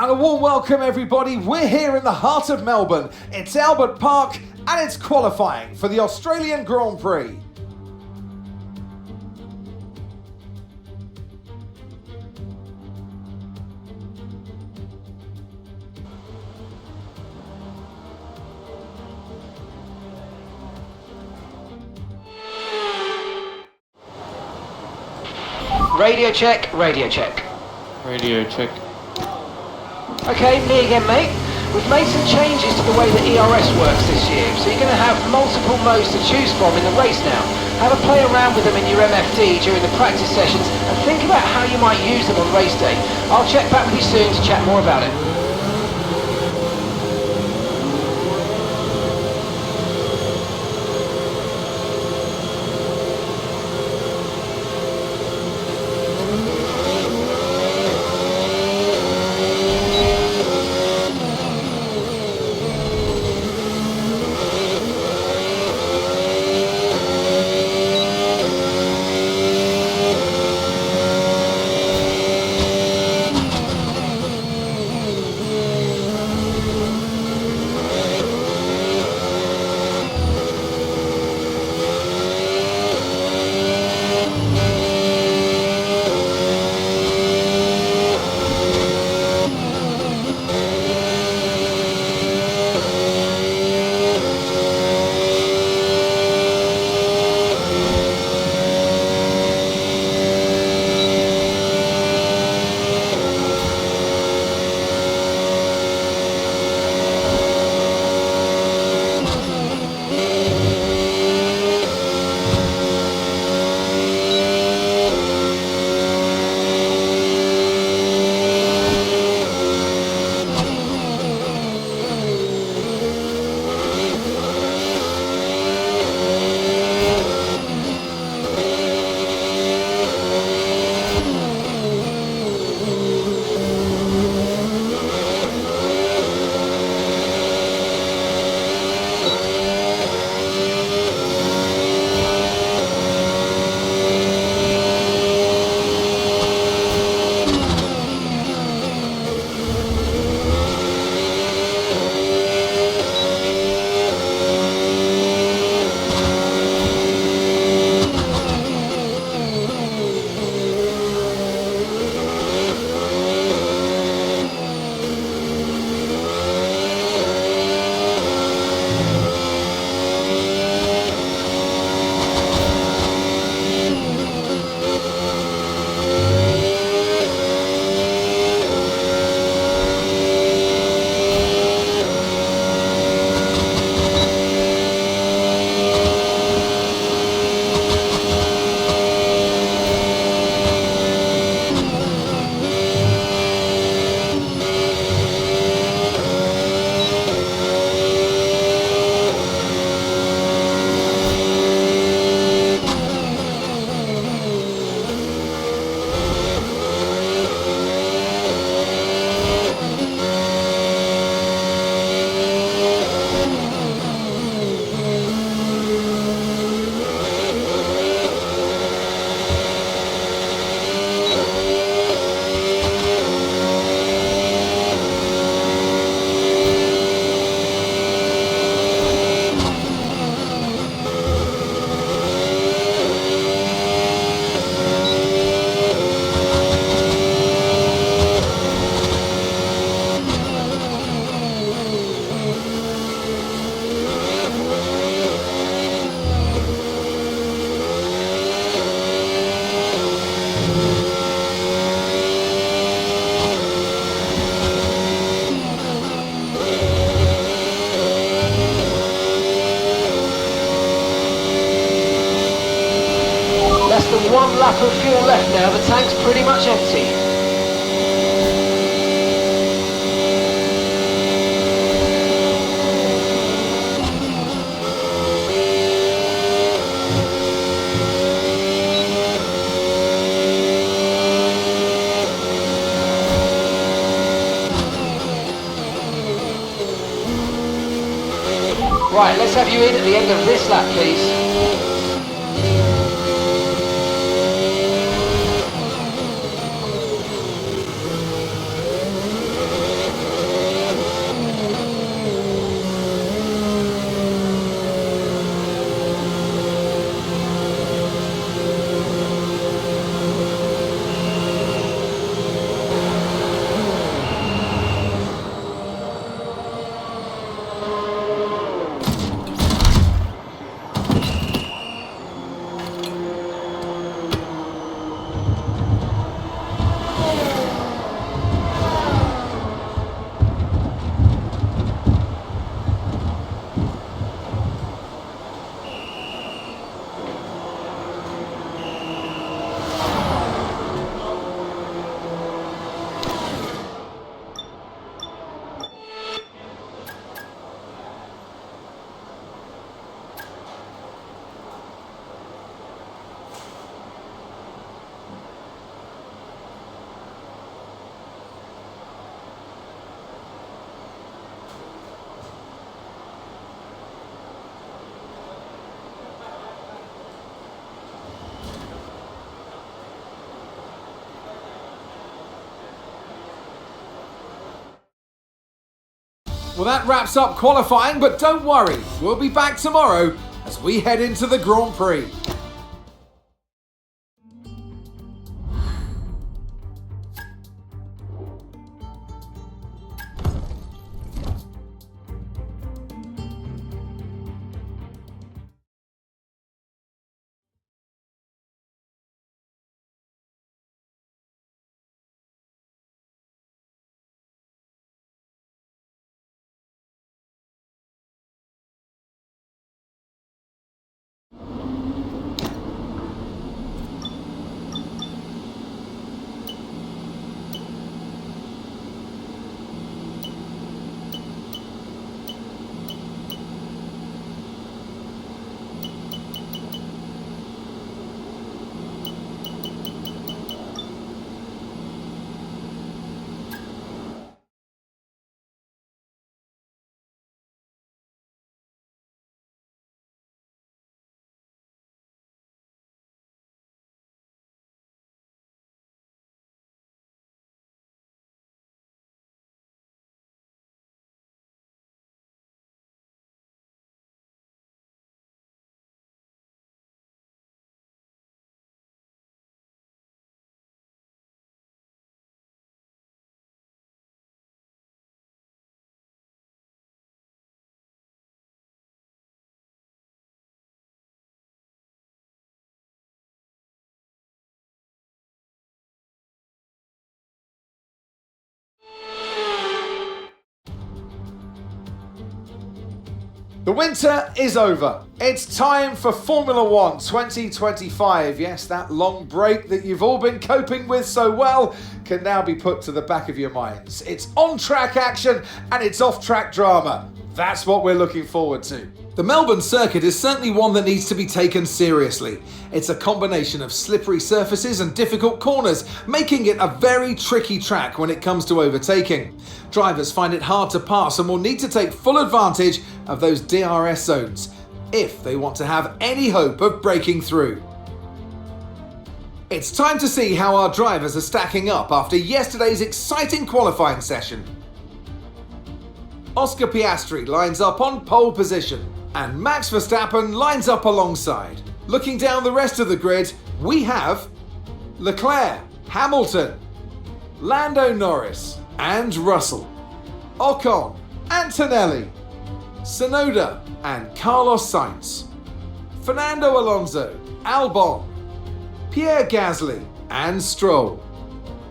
And a warm welcome, everybody. We're here in the heart of Melbourne. It's Albert Park and it's qualifying for the Australian Grand Prix. Radio check, radio check. Radio check. Okay, me again, mate. We've made some changes to the way that ERS works this year, so you're going to have multiple modes to choose from in the race now. Have a play around with them in your MFD during the practice sessions and think about how you might use them on race day. I'll check back with you soon to chat more about it. Less than one lap of fuel left now, the tank's pretty much empty. Right, let's have you in at the end of this lap, please. Well, that wraps up qualifying, but don't worry, we'll be back tomorrow as we head into the Grand Prix. The winter is over. It's time for Formula One 2025. Yes, that long break that you've all been coping with so well can now be put to the back of your minds. It's on-track action and it's off-track drama. That's what we're looking forward to. The Melbourne circuit is certainly one that needs to be taken seriously. It's a combination of slippery surfaces and difficult corners, making it a very tricky track when it comes to overtaking. Drivers find it hard to pass and will need to take full advantage of those DRS zones if they want to have any hope of breaking through. It's time to see how our drivers are stacking up after yesterday's exciting qualifying session. Oscar Piastri lines up on pole position, and Max Verstappen lines up alongside. Looking down the rest of the grid, we have Leclerc, Hamilton, Lando Norris and Russell, Ocon, Antonelli, Tsunoda and Carlos Sainz, Fernando Alonso, Albon, Pierre Gasly and Stroll,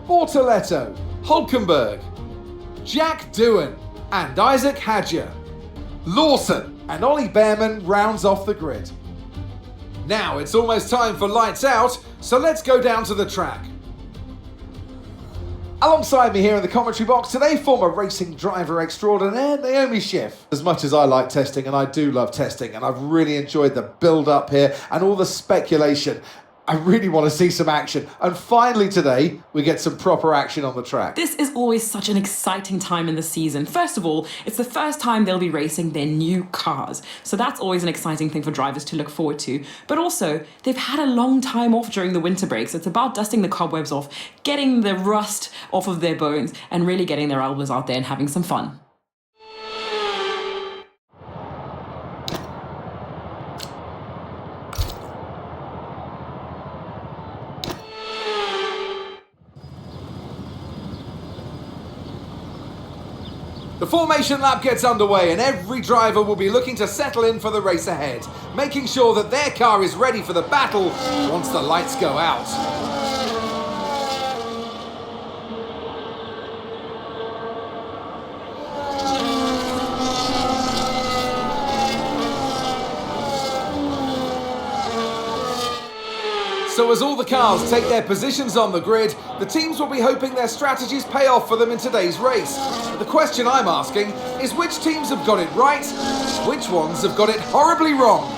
Bortoletto, Hulkenberg, Jack Doohan and Isaac Hadjar. Lawson and Ollie Behrman rounds off the grid. Now it's almost time for lights out, so let's go down to the track. Alongside me here in the commentary box today, former racing driver extraordinaire Naomi Schiff. As much as I like testing, and I do love testing, and I've really enjoyed the build-up here and all the speculation, I really want to see some action. And finally today, we get some proper action on the track. This is always such an exciting time in the season. First of all, it's the first time they'll be racing their new cars. So that's always an exciting thing for drivers to look forward to. But also, they've had a long time off during the winter break. So it's about dusting the cobwebs off, getting the rust off of their bones, and really getting their elbows out there and having some fun. The formation lap gets underway and every driver will be looking to settle in for the race ahead, making sure that their car is ready for the battle once the lights go out. So as all the cars take their positions on the grid, the teams will be hoping their strategies pay off for them in today's race. But the question I'm asking is which teams have got it right, which ones have got it horribly wrong?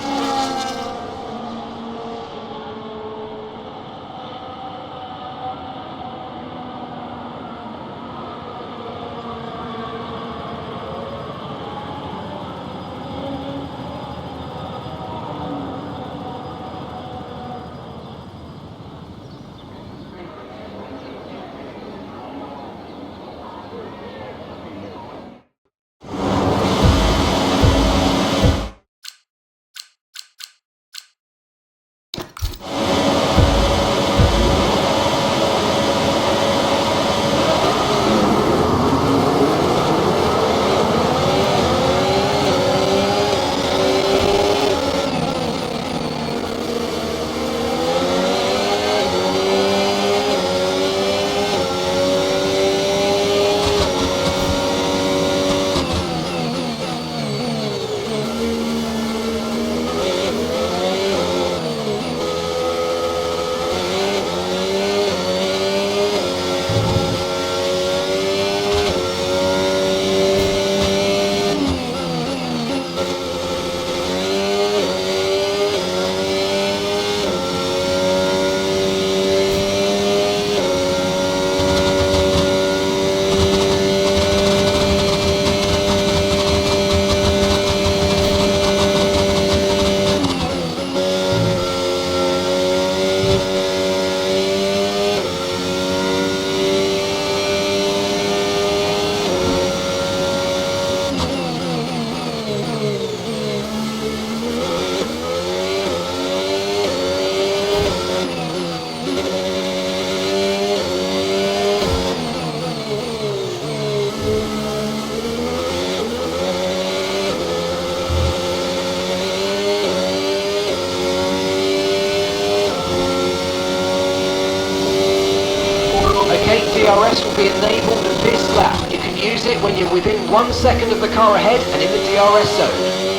DRS will be enabled this lap. You can use it when you're within 1 second of the car ahead and in the DRS zone.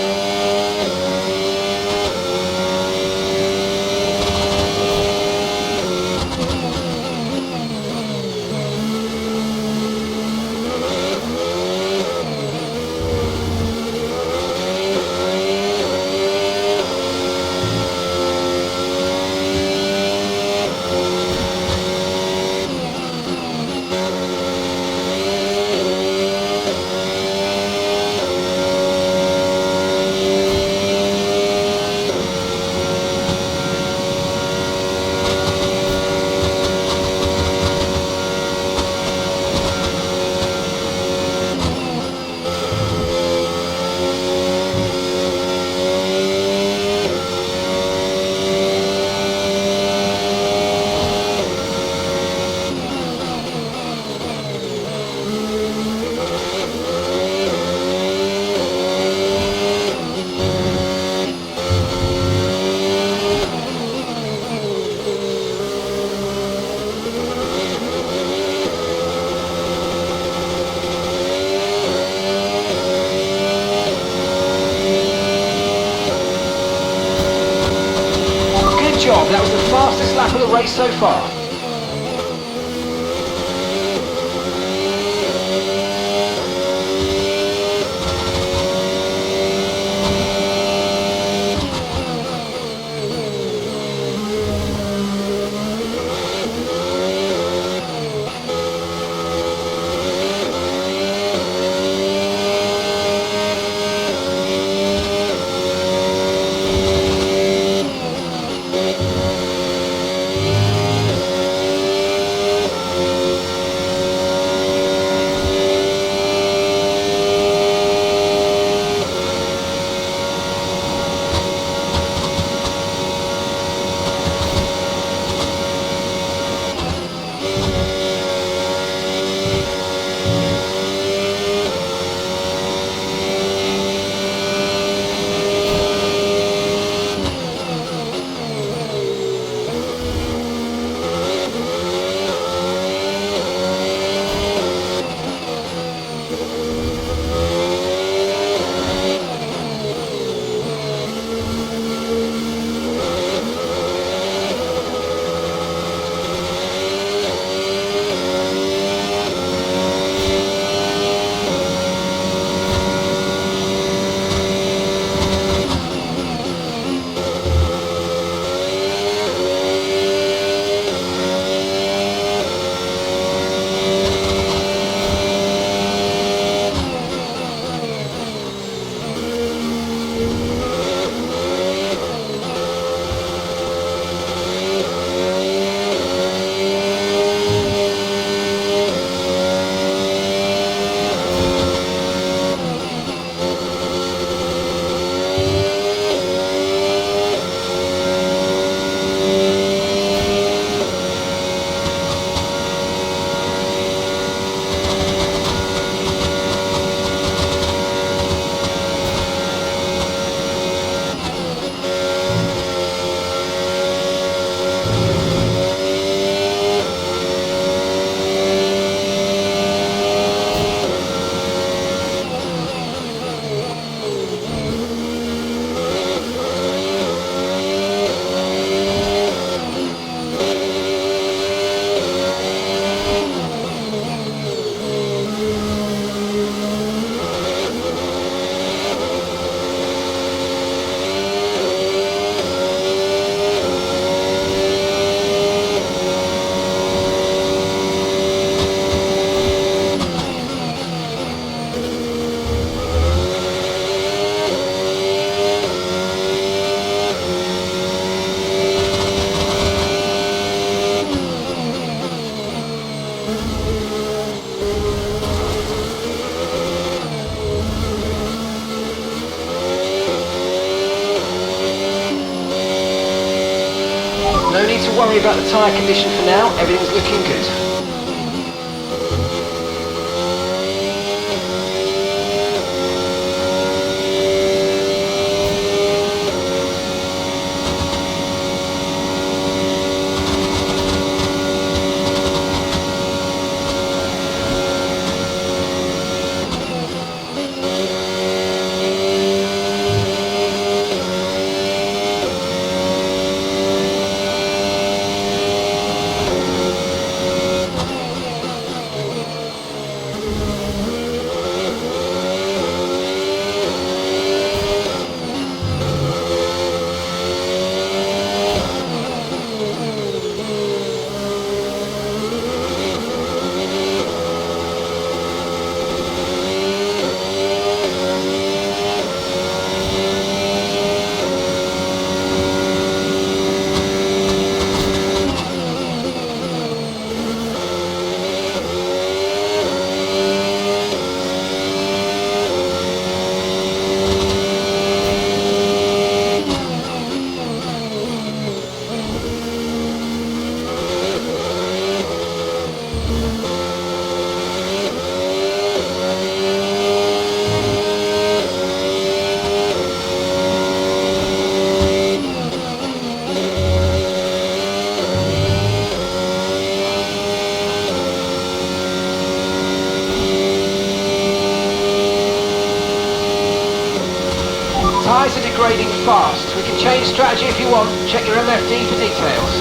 Job. That was the fastest lap of the race so far. No need to worry about the tyre condition for now, everything's looking good. fast. We can change strategy if you want. Check your MFD for details.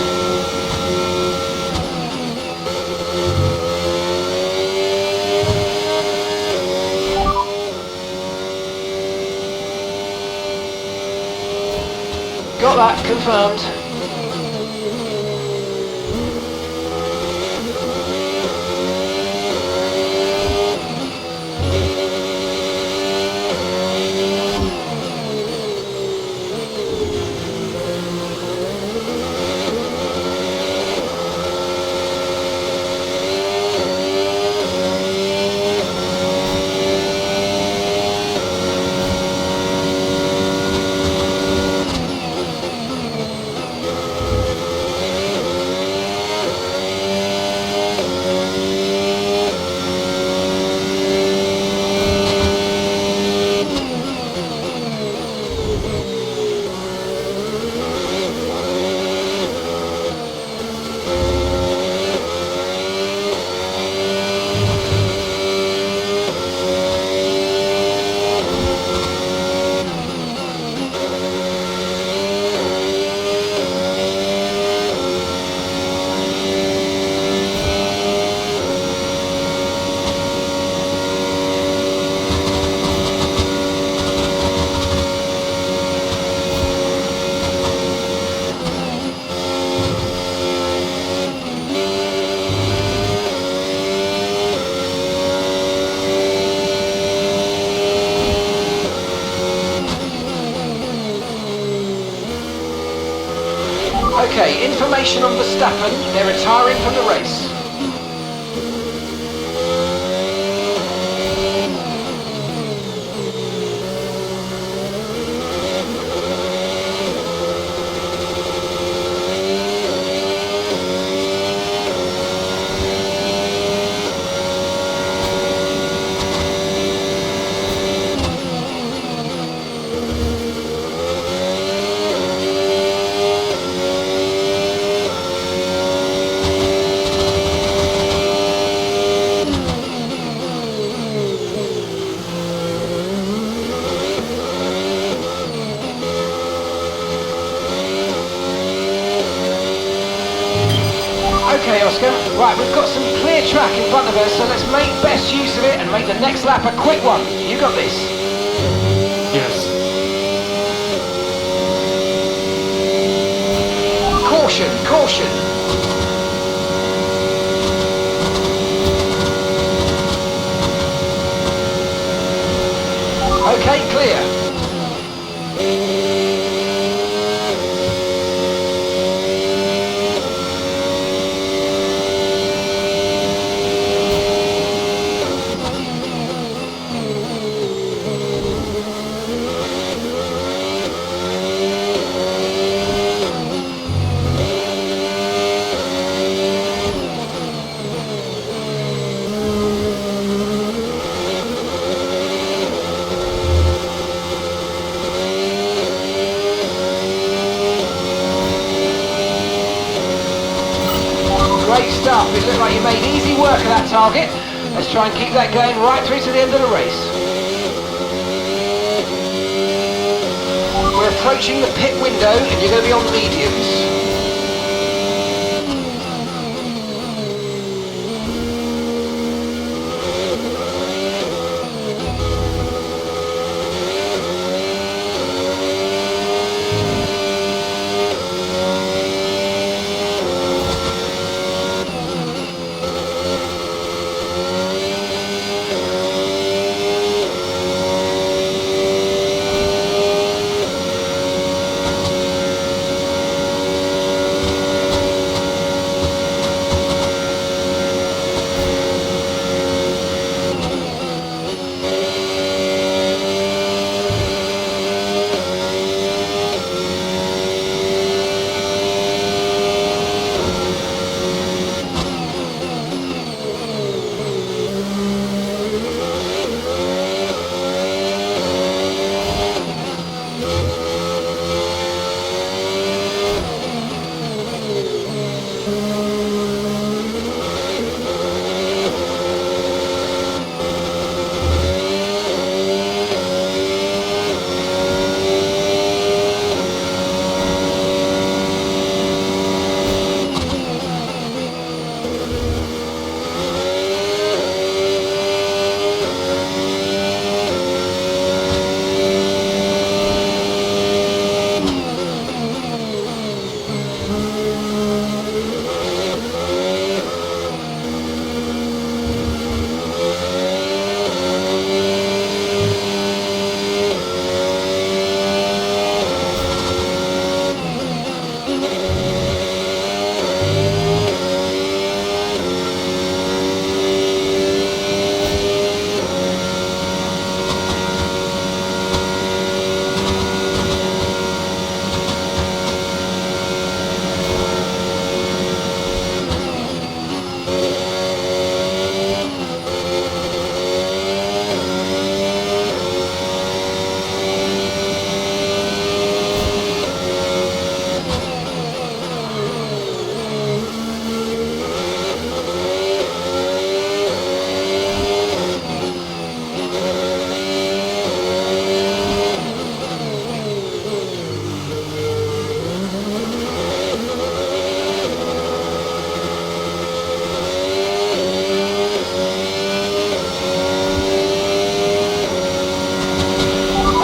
Got that, confirmed. Okay, information on Verstappen. They're retiring from the race. Okay, Oscar. Right, we've got some clear track in front of us, so let's make best use of it and make the next lap a quick one. You got this? Yes. Caution, caution. Okay, clear. Great stuff. It looked like you made easy work of that target. Let's try and keep that going right through to the end of the race. We're approaching the pit window and you're going to be on mediums.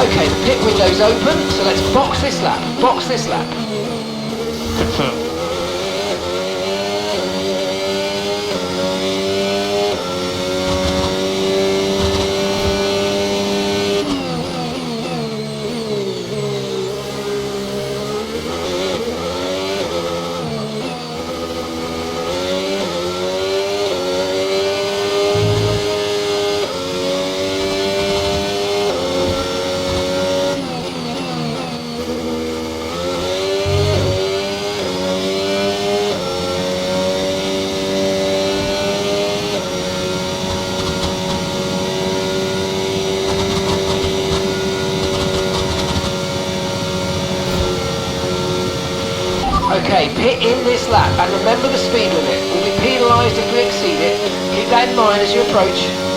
Okay, the pit window's open, so let's box this lap. Box this lap. Confirm. Okay, pit in this lap, and remember the speed limit. We'll be penalised if we exceed it. Keep that in mind as you approach.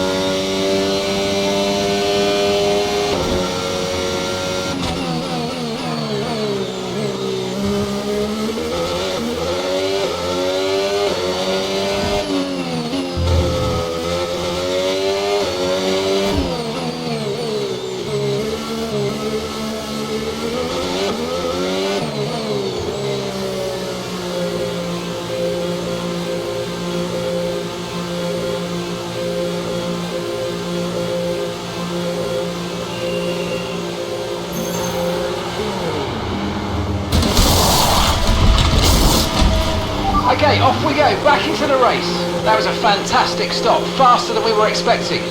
Okay, off we go, back into the race. That was a fantastic stop, faster than we were expecting.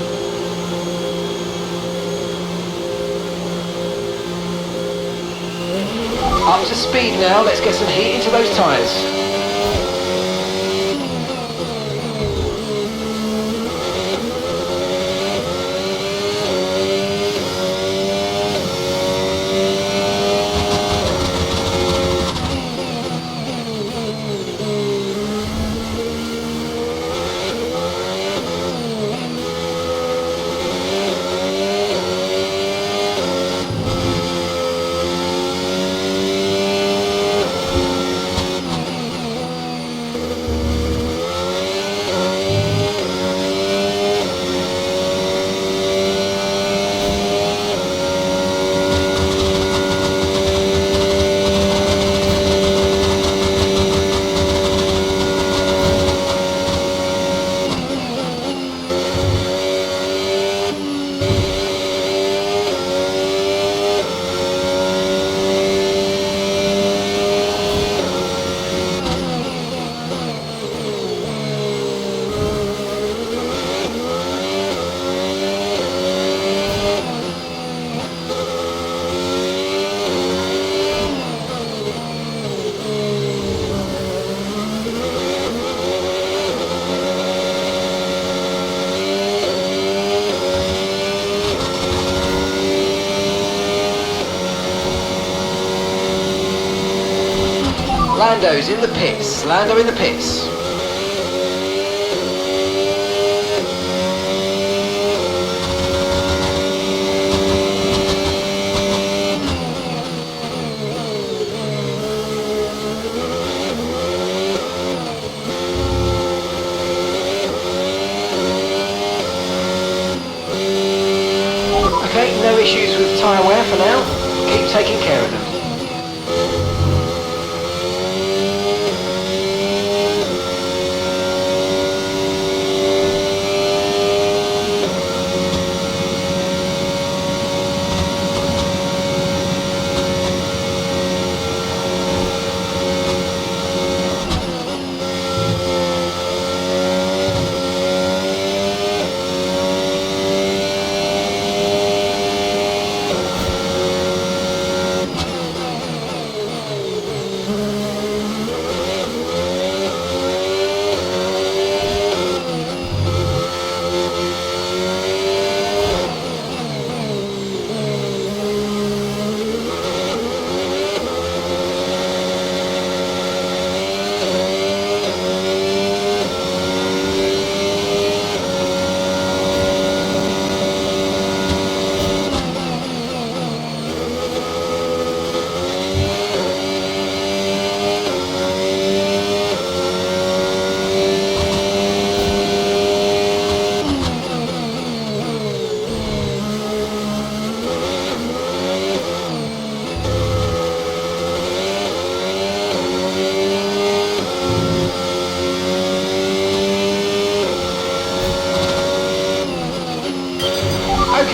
Up to speed now, let's get some heat into those tyres. Lando's in the pits. Lando in the pits. Okay, no issues with tyre wear for now. Keep taking care of them.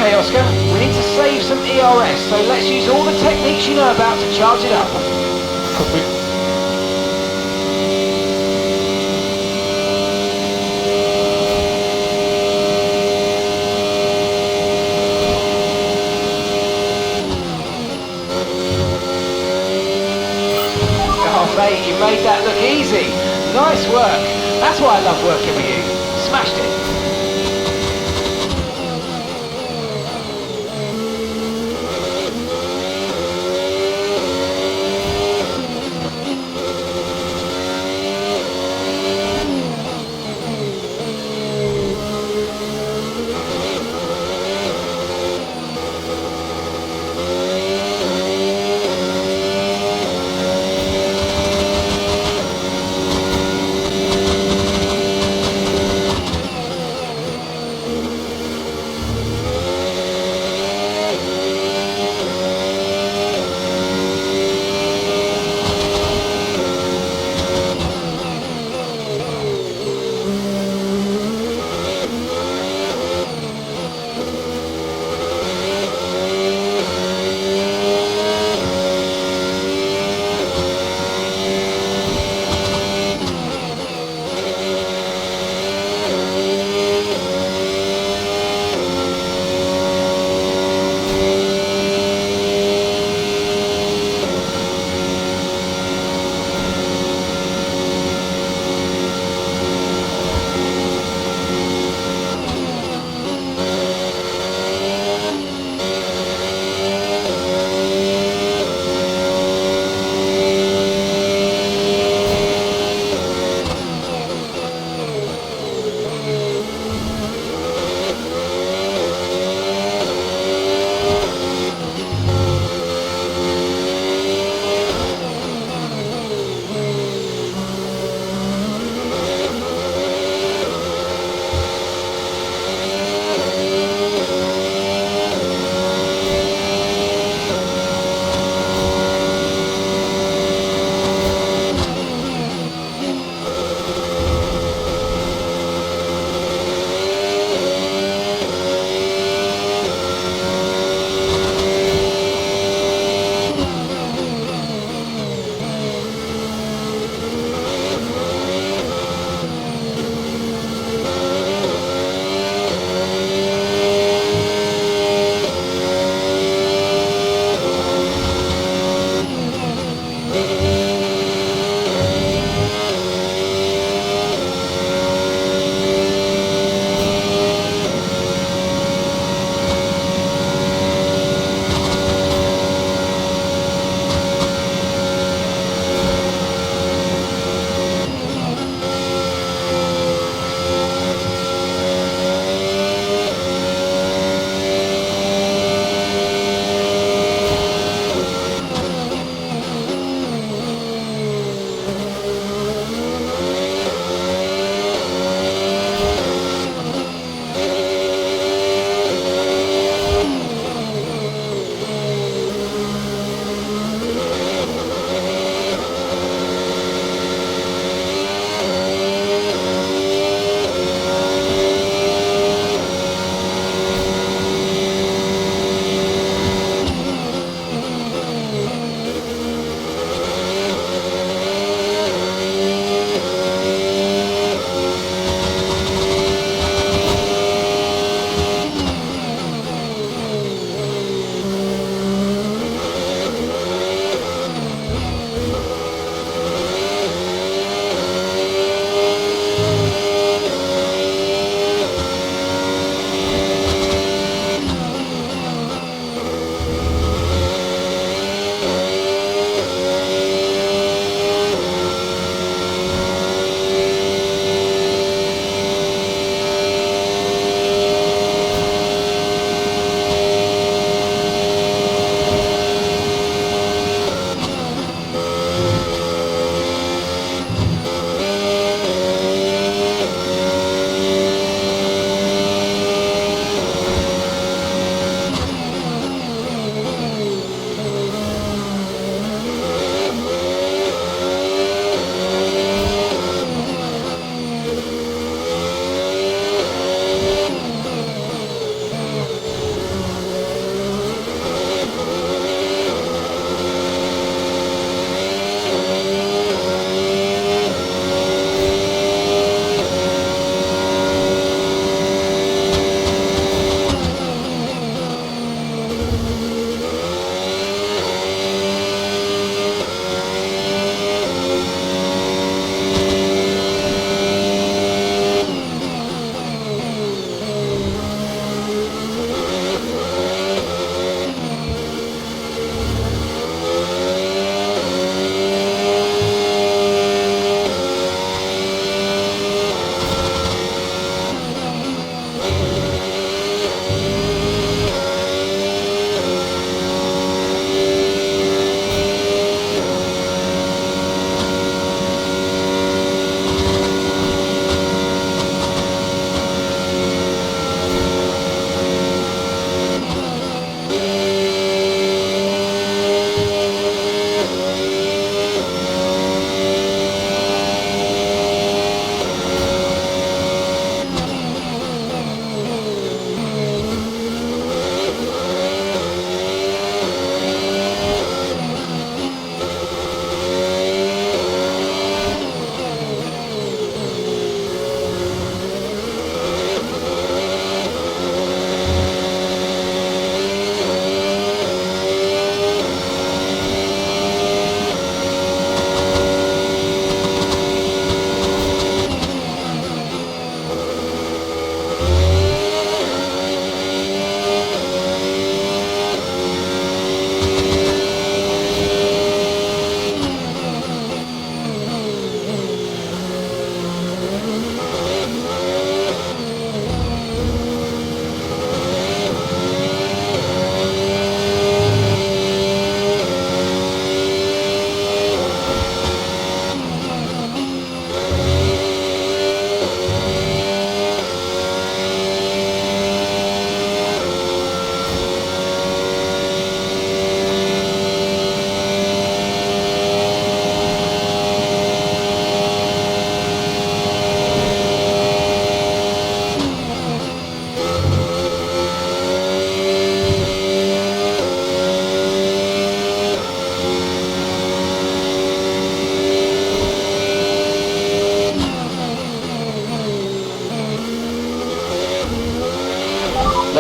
Okay, Oscar, we need to save some ERS, so let's use all the techniques you know about to charge it up. Copy. Oh mate, you made that look easy. Nice work. That's why I love working with you. Smashed it.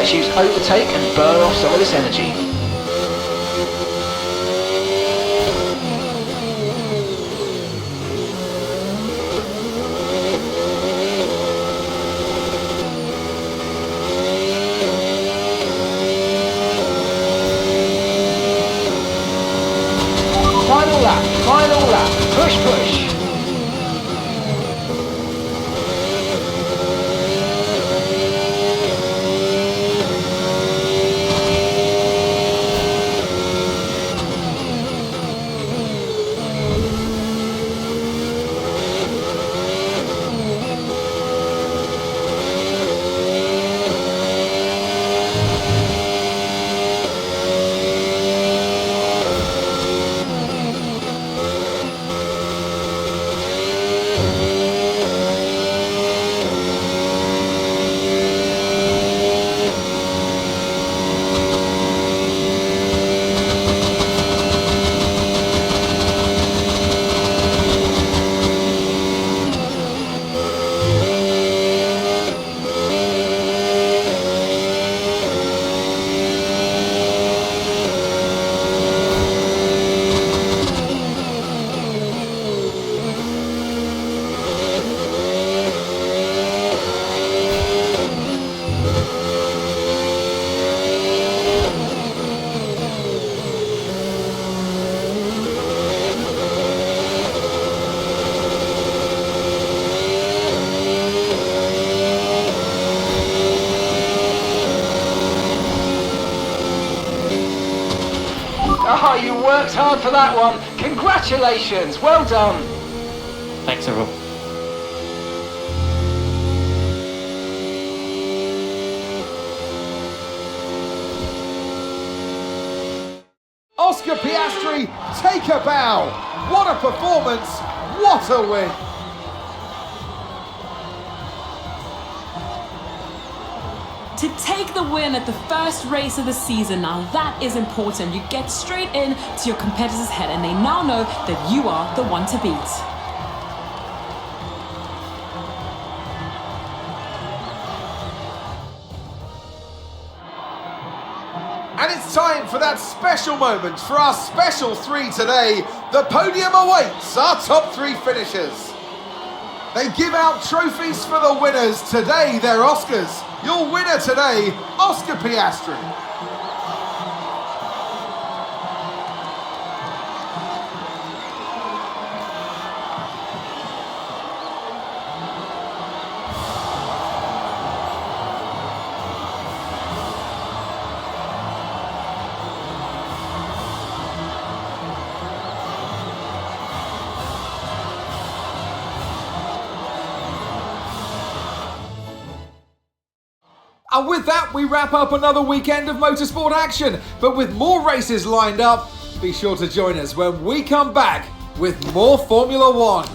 let's use overtake and burn off some of this energy. Final lap, push, push. Oh, you worked hard for that one. Congratulations, well done. Thanks, everyone. Oscar Piastri, take a bow. What a performance, what a win. To take the win at the first race of the season, now that is important. You get straight in to your competitor's head and they now know that you are the one to beat. And it's time for that special moment for our special three today. The podium awaits our top three finishers. They give out trophies for the winners. Today, they're Oscars. Your winner today, Oscar Piastri. And with that, we wrap up another weekend of motorsport action. But with more races lined up, be sure to join us when we come back with more Formula One.